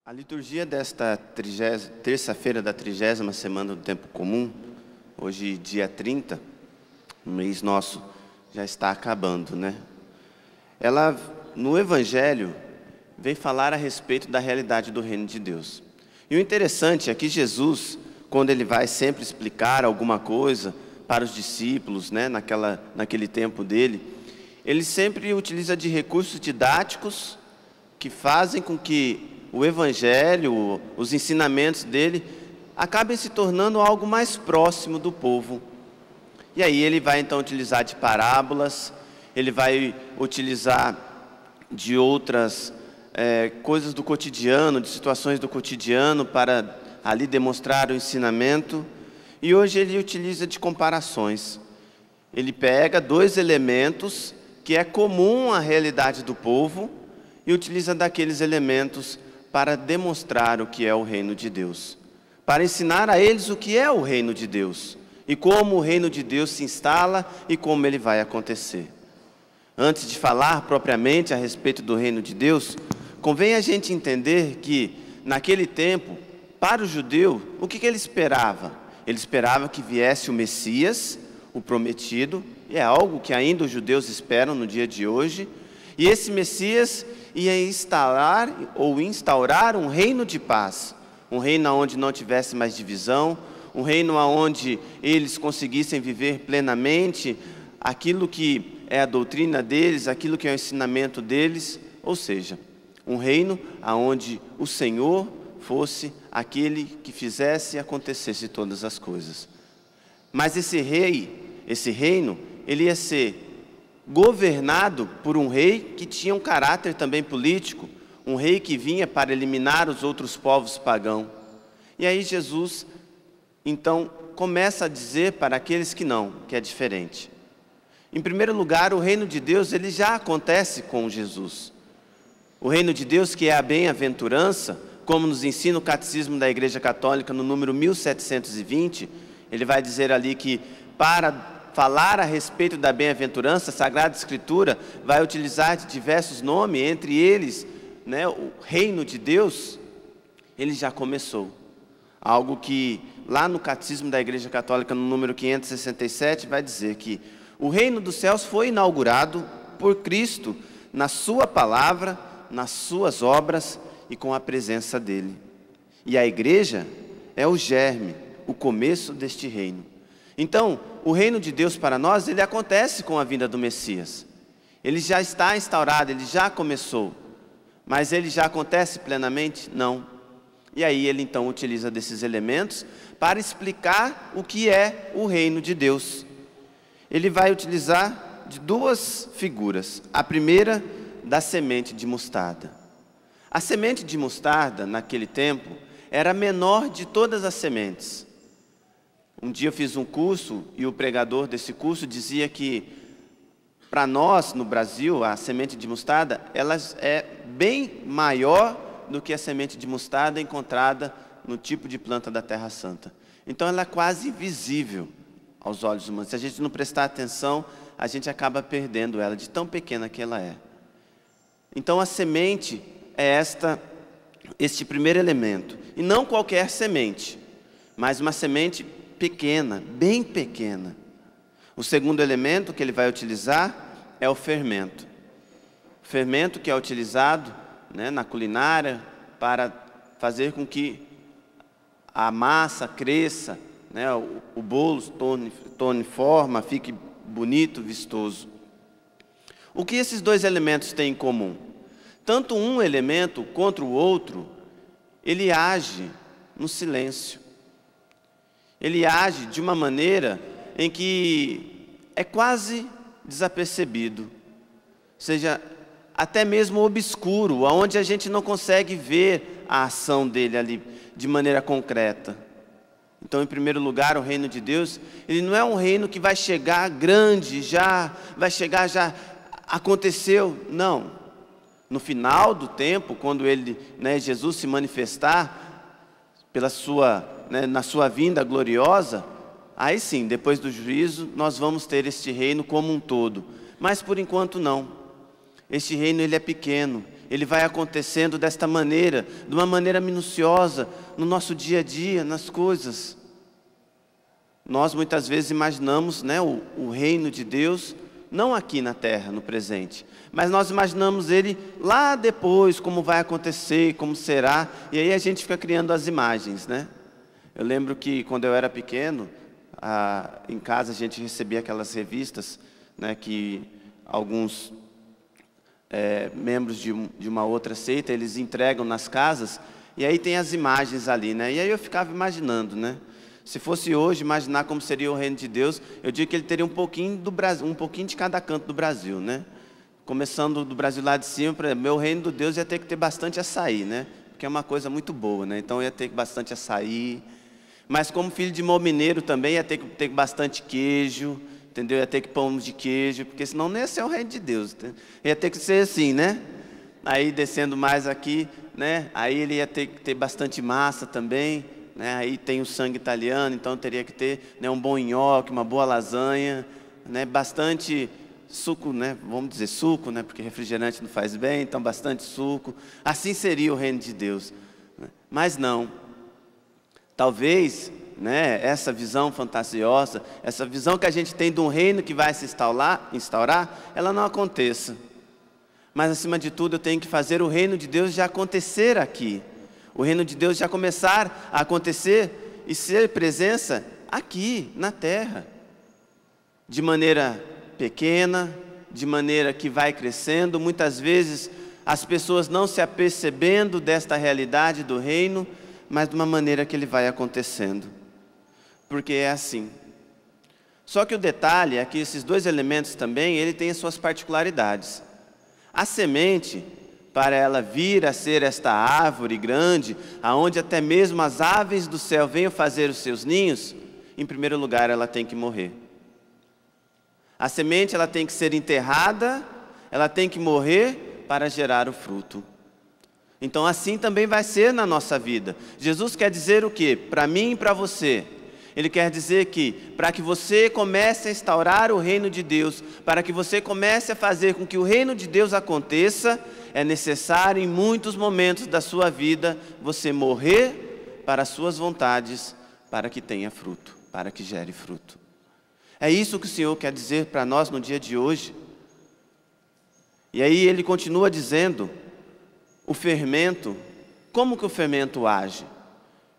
A liturgia desta terça-feira da 30ª semana do Tempo Comum, hoje dia 30, o mês nosso já está acabando, né? Ela, no Evangelho, vem falar a respeito da realidade do Reino de Deus. E o interessante é que Jesus, quando ele vai sempre explicar alguma coisa para os discípulos, né, naquele tempo dele, ele sempre utiliza de recursos didáticos que fazem com que o Evangelho, os ensinamentos dele, acabem se tornando algo mais próximo do povo. E aí ele vai então utilizar de parábolas, ele vai utilizar de outras coisas do cotidiano, de situações do cotidiano, para ali demonstrar o ensinamento. E hoje ele utiliza de comparações. Ele pega dois elementos que é comum à realidade do povo e utiliza daqueles elementos para demonstrar o que é o reino de Deus, para ensinar a eles o que é o reino de Deus e como o reino de Deus se instala e como ele vai acontecer. Antes de falar propriamente a respeito do reino de Deus, convém a gente entender que naquele tempo, para o judeu, o que ele esperava? Ele esperava que viesse o Messias, o prometido, e é algo que ainda os judeus esperam no dia de hoje, e esse Messias ia instaurar um reino de paz, um reino onde não tivesse mais divisão, um reino onde eles conseguissem viver plenamente aquilo que é a doutrina deles, aquilo que é o ensinamento deles, ou seja, um reino onde o Senhor fosse aquele que fizesse e acontecesse todas as coisas. Mas esse reino, ele ia ser governado por um rei que tinha um caráter também político, um rei que vinha para eliminar os outros povos pagãos. E aí Jesus, então, começa a dizer para aqueles que não, que é diferente. Em primeiro lugar, o reino de Deus, ele já acontece com Jesus. O reino de Deus, que é a bem-aventurança, como nos ensina o Catecismo da Igreja Católica, no número 1720, ele vai dizer ali que para falar a respeito da bem-aventurança, a Sagrada Escritura vai utilizar de diversos nomes, entre eles, né, o reino de Deus, ele já começou. Algo que lá no Catecismo da Igreja Católica, no número 567, vai dizer que o reino dos céus foi inaugurado por Cristo, na sua palavra, nas suas obras e com a presença dele. E a igreja é o germe, o começo deste reino. Então, o reino de Deus para nós, ele acontece com a vinda do Messias. Ele já está instaurado, ele já começou. Mas ele já acontece plenamente? Não. E aí ele então utiliza desses elementos para explicar o que é o reino de Deus. Ele vai utilizar de duas figuras. A primeira, da semente de mostarda. A semente de mostarda, naquele tempo, era a menor de todas as sementes. Um dia eu fiz um curso e o pregador desse curso dizia que, para nós, no Brasil, a semente de mostarda, ela é bem maior do que a semente de mostarda encontrada no tipo de planta da Terra Santa. Então ela é quase invisível aos olhos humanos. Se a gente não prestar atenção, a gente acaba perdendo ela, de tão pequena que ela é. Então a semente é este primeiro elemento. E não qualquer semente, mas uma semente pequena, bem pequena. O segundo elemento que ele vai utilizar é o fermento. O fermento que é utilizado, né, na culinária para fazer com que a massa cresça, né, o bolo tome forma, fique bonito, vistoso. O que esses dois elementos têm em comum? Tanto um elemento contra o outro, ele age no silêncio. Ele age de uma maneira em que é quase desapercebido, ou seja, até mesmo obscuro, onde a gente não consegue ver a ação dele ali de maneira concreta. Então, em primeiro lugar, o reino de Deus, ele não é um reino que vai chegar grande, já aconteceu, não. No final do tempo, quando Jesus se manifestar na sua vinda gloriosa, aí sim, depois do juízo, nós vamos ter este reino como um todo. Mas por enquanto não. Este reino ele é pequeno, ele vai acontecendo desta maneira, de uma maneira minuciosa, no nosso dia a dia, nas coisas. Nós muitas vezes imaginamos, né, o reino de Deus, não aqui na terra, no presente, mas nós imaginamos ele lá depois, como vai acontecer, como será, e aí a gente fica criando as imagens, né? Eu lembro que quando eu era pequeno, em casa a gente recebia aquelas revistas, né, que alguns membros de uma outra seita, eles entregam nas casas, e aí tem as imagens ali, né? E aí eu ficava imaginando, né? Se fosse hoje, imaginar como seria o reino de Deus, eu digo que ele teria um pouquinho do Brasil, um pouquinho de cada canto do Brasil, né? Começando do Brasil lá de cima, meu reino do Deus ia ter que ter bastante açaí, né? Porque é uma coisa muito boa, né? Então ia ter bastante açaí. Mas como filho de mau mineiro também ia ter que ter bastante queijo, entendeu? Ia ter que pão de queijo, porque senão não ia ser o reino de Deus. Ia ter que ser assim, né? Aí descendo mais aqui, né? Aí ele ia ter que ter bastante massa também, né? Aí tem o sangue italiano, então teria que ter, né, um bom nhoque, uma boa lasanha, né? Bastante suco, né? Vamos dizer suco, né? Porque refrigerante não faz bem, então bastante suco. Assim seria o reino de Deus, né? Mas não. Talvez, né, essa visão fantasiosa, essa visão que a gente tem de um reino que vai se instaurar, ela não aconteça. Mas, acima de tudo, eu tenho que fazer o reino de Deus já acontecer aqui. O reino de Deus já começar a acontecer e ser presença aqui, na terra. De maneira pequena, de maneira que vai crescendo. Muitas vezes, as pessoas não se apercebendo desta realidade do reino, mas de uma maneira que ele vai acontecendo. Porque é assim. Só que o detalhe é que esses dois elementos também, ele tem as suas particularidades. A semente, para ela vir a ser esta árvore grande, aonde até mesmo as aves do céu venham fazer os seus ninhos, em primeiro lugar ela tem que morrer. A semente ela tem que ser enterrada, ela tem que morrer para gerar o fruto. Então assim também vai ser na nossa vida. Jesus quer dizer o quê? Para mim e para você. Ele quer dizer que para que você comece a instaurar o reino de Deus, para que você comece a fazer com que o reino de Deus aconteça, é necessário em muitos momentos da sua vida você morrer para as suas vontades, para que tenha fruto, para que gere fruto. É isso que o Senhor quer dizer para nós no dia de hoje. E aí ele continua dizendo, o fermento, como que o fermento age?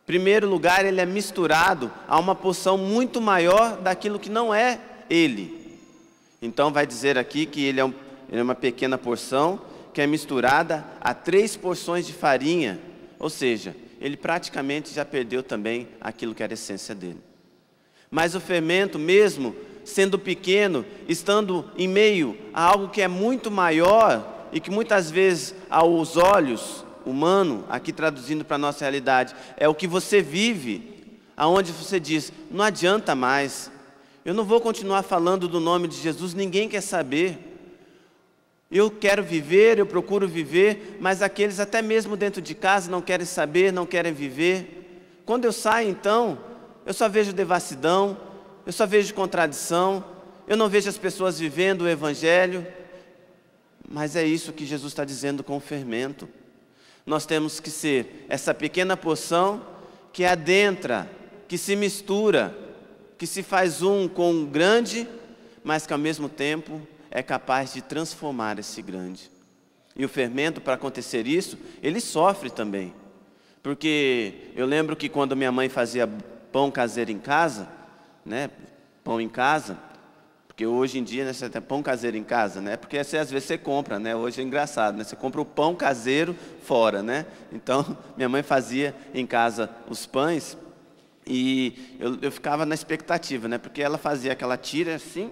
Em primeiro lugar, ele é misturado a uma porção muito maior daquilo que não é ele. Então vai dizer aqui que ele é uma pequena porção que é misturada a 3 porções de farinha. Ou seja, ele praticamente já perdeu também aquilo que era a essência dele. Mas o fermento, mesmo sendo pequeno, estando em meio a algo que é muito maior e que muitas vezes aos olhos humanos, aqui traduzindo para a nossa realidade, é o que você vive, aonde você diz, não adianta mais, eu não vou continuar falando do nome de Jesus, ninguém quer saber. Eu quero viver, eu procuro viver, mas aqueles até mesmo dentro de casa não querem saber, não querem viver. Quando eu saio então, eu só vejo devassidão, eu só vejo contradição, eu não vejo as pessoas vivendo o Evangelho. Mas é isso que Jesus está dizendo com o fermento. Nós temos que ser essa pequena porção que adentra, que se mistura, que se faz um com o grande, mas que ao mesmo tempo é capaz de transformar esse grande. E o fermento, para acontecer isso, ele sofre também. Porque eu lembro que quando minha mãe fazia pão caseiro em casa, né, pão em casa, porque hoje em dia, né, você tem pão caseiro em casa, né? Porque às vezes você compra, né? Hoje é engraçado, né? Você compra o pão caseiro fora, né? Então, minha mãe fazia em casa os pães e eu ficava na expectativa, né? Porque ela fazia aquela tira assim,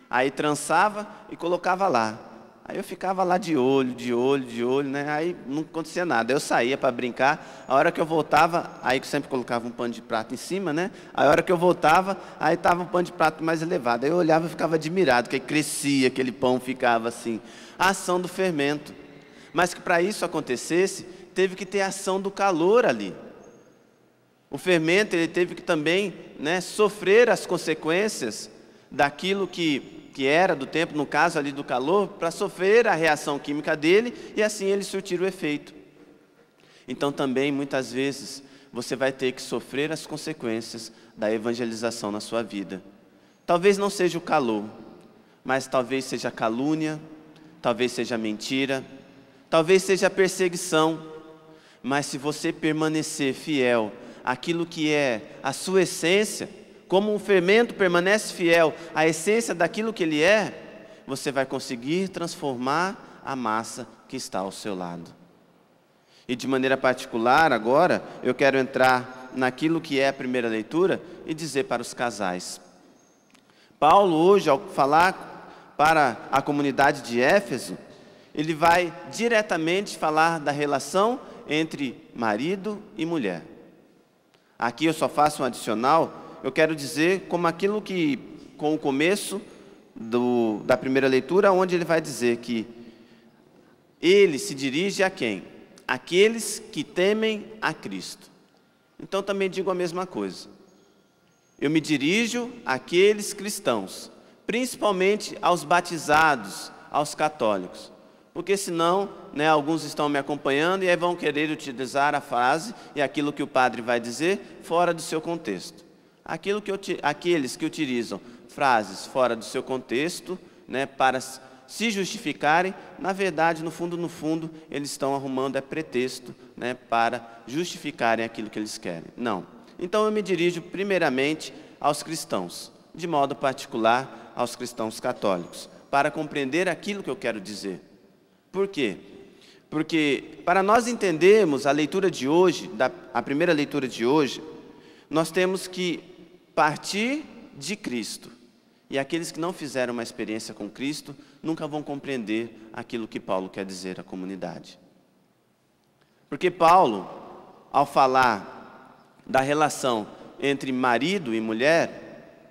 aí trançava e colocava lá. Aí eu ficava lá de olho, né? Aí não acontecia nada. Eu saía para brincar, a hora que eu voltava, aí eu sempre colocava um pano de prato em cima, né? A hora que eu voltava, aí estava um pano de prato mais elevado. Aí eu olhava e ficava admirado, que aí crescia, aquele pão ficava assim. A ação do fermento. Mas que para isso acontecesse, teve que ter a ação do calor ali. O fermento, ele teve que também, né, sofrer as consequências daquilo que que era do tempo, no caso ali do calor, para sofrer a reação química dele e assim ele surtir o efeito. Então também, muitas vezes, você vai ter que sofrer as consequências da evangelização na sua vida. Talvez não seja o calor, mas talvez seja a calúnia, talvez seja a mentira, talvez seja a perseguição. Mas se você permanecer fiel àquilo que é a sua essência, como um fermento permanece fiel à essência daquilo que ele é, você vai conseguir transformar a massa que está ao seu lado. E de maneira particular, agora, eu quero entrar naquilo que é a primeira leitura e dizer para os casais. Paulo, hoje, ao falar para a comunidade de Éfeso, ele vai diretamente falar da relação entre marido e mulher. Aqui eu só faço um adicional. Eu quero dizer como aquilo que, com o começo da primeira leitura, onde ele vai dizer que ele se dirige a quem? Aqueles que temem a Cristo. Então também digo a mesma coisa. Eu me dirijo àqueles cristãos, principalmente aos batizados, aos católicos. Porque senão, alguns estão me acompanhando e aí vão querer utilizar a frase e aquilo que o padre vai dizer fora do seu contexto. Aqueles que utilizam frases fora do seu contexto, para se justificarem, na verdade, no fundo, eles estão arrumando pretexto, para justificarem aquilo que eles querem. Não. Então eu me dirijo primeiramente aos cristãos, de modo particular aos cristãos católicos, para compreender aquilo que eu quero dizer. Por quê? Porque para nós entendermos a leitura de hoje, a primeira leitura de hoje, nós temos que partir de Cristo. E aqueles que não fizeram uma experiência com Cristo nunca vão compreender aquilo que Paulo quer dizer à comunidade. Porque Paulo, ao falar da relação entre marido e mulher,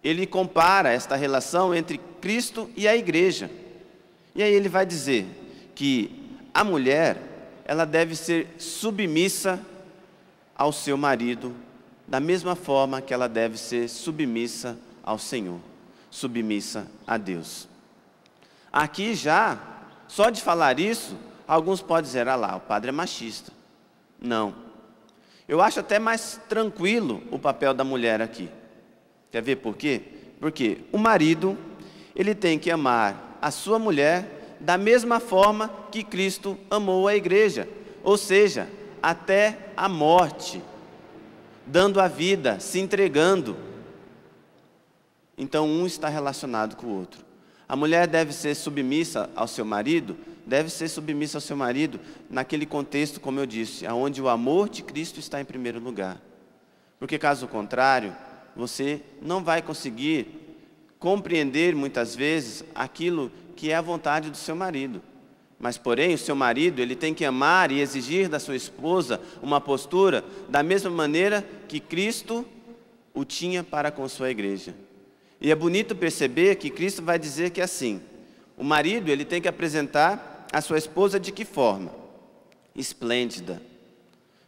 ele compara esta relação entre Cristo e a igreja. E aí ele vai dizer que a mulher, ela deve ser submissa ao seu marido, da mesma forma que ela deve ser submissa ao Senhor, submissa a Deus. Aqui já, só de falar isso, alguns podem dizer, lá, o padre é machista. Não. Eu acho até mais tranquilo o papel da mulher aqui. Quer ver por quê? Porque o marido, ele tem que amar a sua mulher da mesma forma que Cristo amou a igreja, ou seja, até a morte, dando a vida, se entregando. Então um está relacionado com o outro. A mulher deve ser submissa ao seu marido, naquele contexto, como eu disse, onde o amor de Cristo está em primeiro lugar. Porque caso contrário, você não vai conseguir compreender muitas vezes aquilo que é a vontade do seu marido. Mas, porém, o seu marido, ele tem que amar e exigir da sua esposa uma postura da mesma maneira que Cristo o tinha para com sua igreja. E é bonito perceber que Cristo vai dizer que é assim, o marido, ele tem que apresentar a sua esposa de que forma? Esplêndida.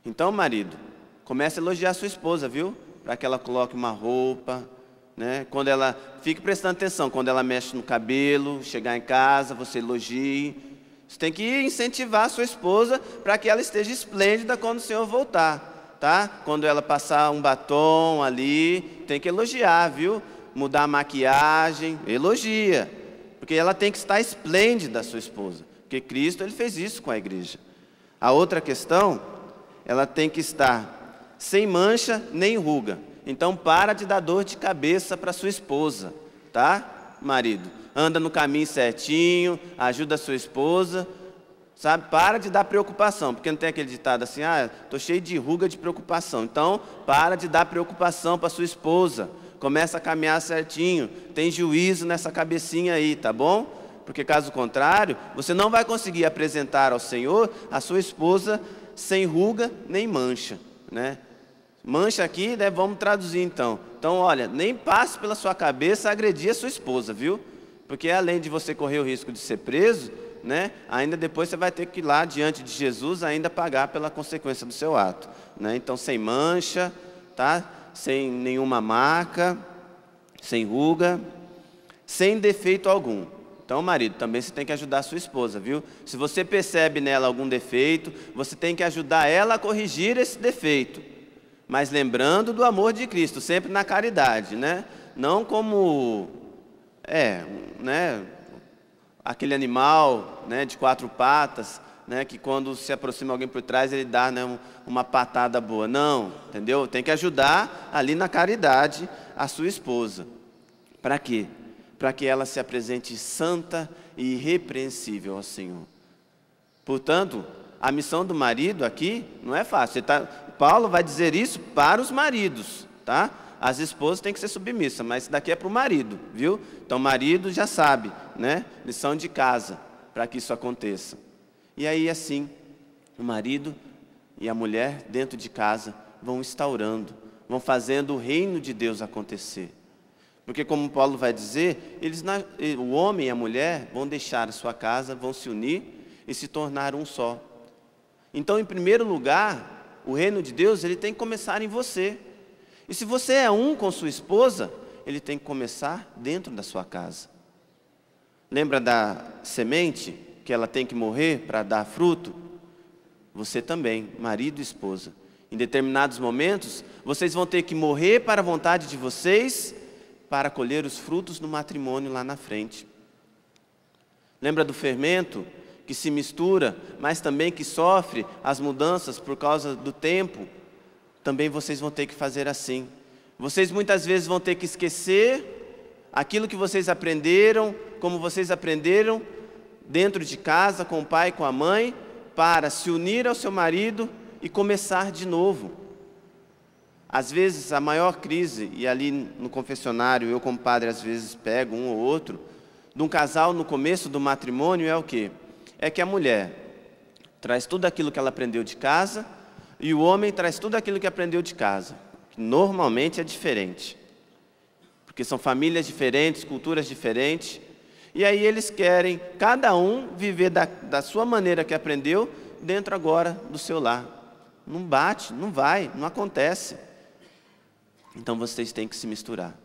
Então, marido, comece a elogiar a sua esposa, viu? Para que ela coloque uma roupa, quando ela, fique prestando atenção, quando ela mexe no cabelo, chegar em casa, você elogie. Você tem que incentivar a sua esposa para que ela esteja esplêndida quando o Senhor voltar, tá? Quando ela passar um batom ali, tem que elogiar, viu? Mudar a maquiagem, elogia. Porque ela tem que estar esplêndida, a sua esposa. Porque Cristo, ele fez isso com a igreja. A outra questão, ela tem que estar sem mancha nem ruga. Então, para de dar dor de cabeça para sua esposa, tá, marido? Anda no caminho certinho, ajuda a sua esposa, sabe? Para de dar preocupação, porque não tem aquele ditado assim, estou cheio de ruga de preocupação. Então, para de dar preocupação para sua esposa. Começa a caminhar certinho, tem juízo nessa cabecinha aí, tá bom? Porque caso contrário, você não vai conseguir apresentar ao Senhor a sua esposa sem ruga nem mancha, Mancha aqui, vamos traduzir então. Então, olha, nem passe pela sua cabeça agredir a sua esposa, viu? Porque além de você correr o risco de ser preso, ainda depois você vai ter que ir lá diante de Jesus ainda pagar pela consequência do seu ato, Então, sem mancha, tá? Sem nenhuma marca, sem ruga, sem defeito algum. Então, marido, também você tem que ajudar a sua esposa, viu? Se você percebe nela algum defeito, você tem que ajudar ela a corrigir esse defeito. Mas lembrando do amor de Cristo, sempre na caridade, né? Não como, né, aquele animal, né, de 4 patas, né, que quando se aproxima alguém por trás, ele dá, né, uma patada boa. Não, entendeu? Tem que ajudar ali na caridade a sua esposa. Para quê? Para que ela se apresente santa e irrepreensível ao Senhor. Portanto, a missão do marido aqui não é fácil. Paulo vai dizer isso para os maridos, tá? As esposas têm que ser submissas, mas isso daqui é para o marido, viu? Então o marido já sabe, né? Lição de casa, para que isso aconteça. E aí assim, o marido e a mulher dentro de casa vão instaurando, vão fazendo o reino de Deus acontecer. Porque como Paulo vai dizer, o homem e a mulher vão deixar a sua casa, vão se unir e se tornar um só. Então, em primeiro lugar, o reino de Deus ele tem que começar em você. E se você é um com sua esposa, ele tem que começar dentro da sua casa. Lembra da semente que ela tem que morrer para dar fruto? Você também, marido e esposa. Em determinados momentos, vocês vão ter que morrer para a vontade de vocês, para colher os frutos do matrimônio lá na frente. Lembra do fermento que se mistura, mas também que sofre as mudanças por causa do tempo? Também vocês vão ter que fazer assim. Vocês muitas vezes vão ter que esquecer aquilo que vocês aprenderam, como vocês aprenderam dentro de casa, com o pai e com a mãe, para se unir ao seu marido e começar de novo. Às vezes a maior crise, e ali no confessionário, eu como padre às vezes pego um ou outro, de um casal no começo do matrimônio é o quê? É que a mulher traz tudo aquilo que ela aprendeu de casa e o homem traz tudo aquilo que aprendeu de casa, que normalmente é diferente, porque são famílias diferentes, culturas diferentes, e aí eles querem, cada um, viver da sua maneira que aprendeu, dentro agora do seu lar. Não bate, não vai, não acontece. Então vocês têm que se misturar.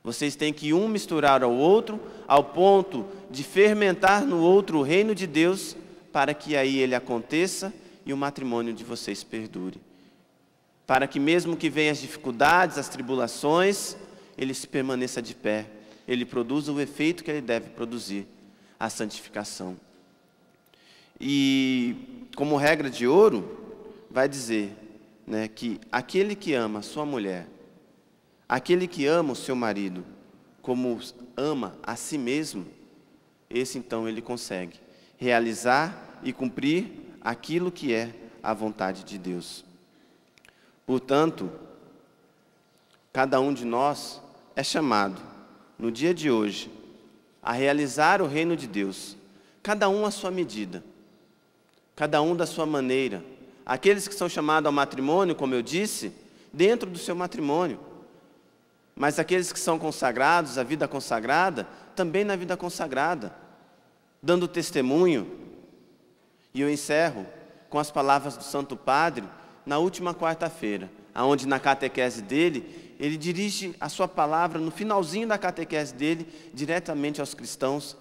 Vocês têm que um misturar ao outro, ao ponto de fermentar no outro o reino de Deus, para que aí ele aconteça e o matrimônio de vocês perdure. Para que mesmo que venham as dificuldades, as tribulações, ele se permaneça de pé. Ele produza o efeito que ele deve produzir, a santificação. E como regra de ouro, vai dizer, né, que aquele que ama a sua mulher, aquele que ama o seu marido, como ama a si mesmo, esse então ele consegue realizar e cumprir aquilo que é a vontade de Deus. Portanto, cada um de nós é chamado, no dia de hoje, a realizar o reino de Deus, cada um à sua medida, cada um da sua maneira. Aqueles que são chamados ao matrimônio, como eu disse, dentro do seu matrimônio. Mas aqueles que são consagrados, a vida consagrada, também na vida consagrada, dando testemunho. E eu encerro com as palavras do Santo Padre, na última quarta-feira, onde na catequese dele, ele dirige a sua palavra, no finalzinho da catequese dele, diretamente aos cristãos,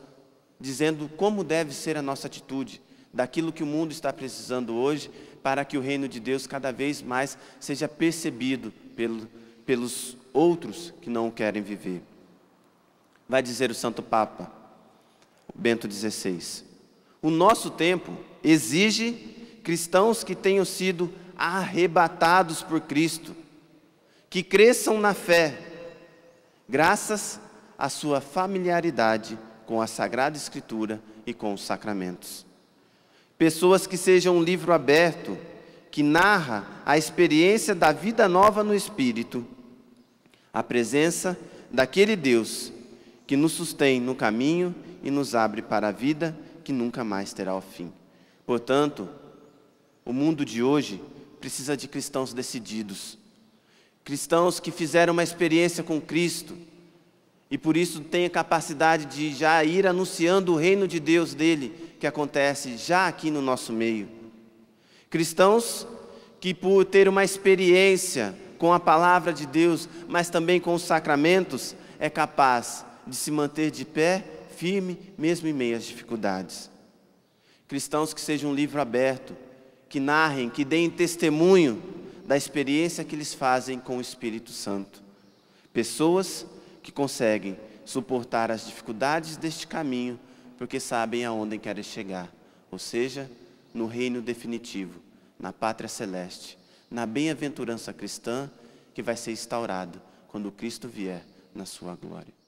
dizendo como deve ser a nossa atitude, daquilo que o mundo está precisando hoje, para que o reino de Deus cada vez mais seja percebido pelos outros que não o querem viver. Vai dizer o Santo Papa, Bento XVI, o nosso tempo exige cristãos que tenham sido arrebatados por Cristo, que cresçam na fé, graças à sua familiaridade com a Sagrada Escritura e com os sacramentos. Pessoas que sejam um livro aberto, que narra a experiência da vida nova no Espírito, a presença daquele Deus que nos sustém no caminho e nos abre para a vida que nunca mais terá o fim. Portanto, o mundo de hoje precisa de cristãos decididos, cristãos que fizeram uma experiência com Cristo e por isso têm a capacidade de já ir anunciando o reino de Deus dele, que acontece já aqui no nosso meio. Cristãos que por ter uma experiência com a palavra de Deus, mas também com os sacramentos, é capaz de se manter de pé, firme, mesmo em meio às dificuldades. Cristãos que sejam um livro aberto, que narrem, que deem testemunho da experiência que eles fazem com o Espírito Santo. Pessoas que conseguem suportar as dificuldades deste caminho, porque sabem aonde querem chegar, ou seja, no reino definitivo, na pátria celeste, na bem-aventurança cristã que vai ser instaurada quando Cristo vier na sua glória.